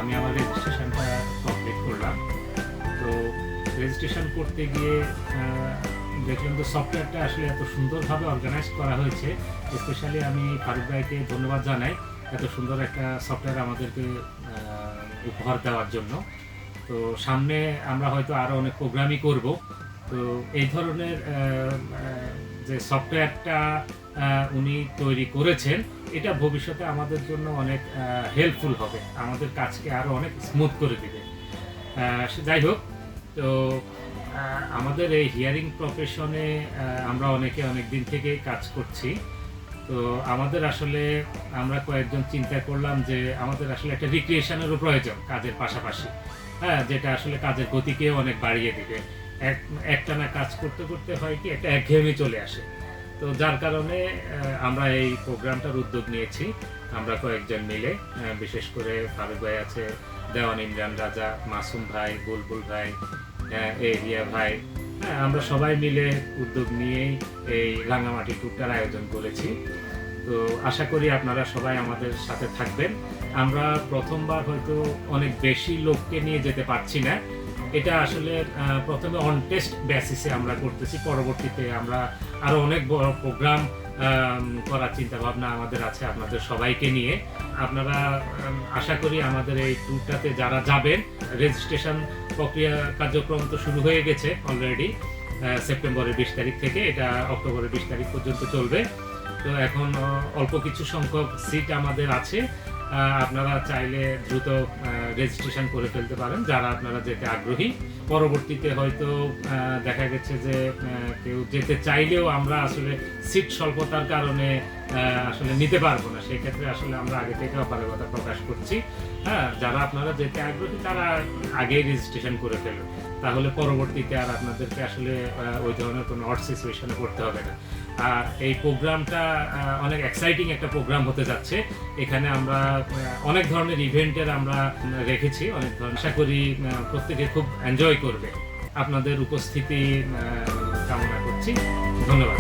আমি আমার রেজিস্ট্রেশনটা কমপ্লিট করলাম। তো রেজিস্ট্রেশন করতে গিয়ে দেখলাম তো সফটওয়্যারটা আসলে এত সুন্দরভাবে অর্গানাইজ করা হয়েছে। স্পেশালি আমি ফারুক ভাইকে ধন্যবাদ জানাই এত সুন্দর একটা সফটওয়্যার আমাদেরকে উপহার দেওয়ার জন্য। তো সামনে আমরা হয়তো আরও অনেক প্রোগ্রামই করব। তো এই ধরনের যে সফটওয়্যারটা উনি তৈরি করেছেন, এটা ভবিষ্যতে আমাদের জন্য অনেক হেল্পফুল হবে, আমাদের কাজকে আরও অনেক স্মুথ করে দেবে। যাই হোক, তো আমাদের এই হিয়ারিং প্রফেশনে আমরা অনেকে অনেক দিন থেকে কাজ করছি। তো আমাদের আসলে আমরা কয়েকজন চিন্তা করলাম যে আমাদের আসলে একটা রিক্রিয়েশনেরও প্রয়োজন কাজের পাশাপাশি, হ্যাঁ, যেটা আসলে কাজের গতিকেও অনেক বাড়িয়ে দিবে। একটানা কাজ করতে করতে হয় কি একটা একঘেয়েমি চলে আসে। তো যার কারণে আমরা এই প্রোগ্রামটার উদ্যোগ নিয়েছি। আমরা কয়েকজন মিলে, বিশেষ করে ফারুক ভাই আছে, দেওয়ান ইমরান রাজা, মাসুম ভাই, বুলবুল ভাই, এরিয়া ভাই, হ্যাঁ, আমরা সবাই মিলে উদ্যোগ নিয়েই এই রাঙামাটি ট্যুরটার আয়োজন করেছি। তো আশা করি আপনারা সবাই আমাদের সাথে থাকবেন। আমরা প্রথমবার হয়তো অনেক বেশি লোককে নিয়ে যেতে পারছি না, এটা আসলে প্রথমে অন টেস্ট বেসিসে আমরা করতেছি। পরবর্তীতে আমরা আরও অনেক বড় প্রোগ্রাম করার চিন্তা ভাবনা আমাদের আছে আপনাদের সবাইকে নিয়ে। আপনারা আশা করি আমাদের এই ট্যুরটাতে যারা যাবেন, রেজিস্ট্রেশন প্রক্রিয়া কার্যক্রম তো শুরু হয়ে গেছে অলরেডি। সেপ্টেম্বরের 20 তারিখ থেকে এটা অক্টোবরের 20 তারিখ পর্যন্ত চলবে। তো এখন অল্প কিছু সংখ্যক সিট আমাদের আছে। আপনারা চাইলে দ্রুত রেজিস্ট্রেশন করে ফেলতে পারেন যারা আপনারা যেতে আগ্রহী। পরবর্তীতে হয়তো দেখা গেছে যে কেউ যেতে চাইলেও আমরা আসলে সিট স্বল্পতার কারণে আসলে নিতে পারবো না, সেক্ষেত্রে আসলে আমরা আগে থেকে অপারগতা প্রকাশ করছি। হ্যাঁ, যারা আপনারা যেতে আগ্রহী তারা আগেই রেজিস্ট্রেশন করে ফেলুন, তাহলে পরবর্তীতে আর আপনাদেরকে আসলে ওই ধরনের কোনো অড সিচুয়েশনে পড়তে হবে না। আর এই প্রোগ্রামটা অনেক এক্সাইটিং একটা প্রোগ্রাম হতে যাচ্ছে। এখানে আমরা অনেক ধরনের ইভেন্টের আমরা রেখেছি, অনেক ধরনের, আশা করি প্রত্যেকে খুব এনজয় করবে। আপনাদের উপস্থিতি কামনা করছি। ধন্যবাদ।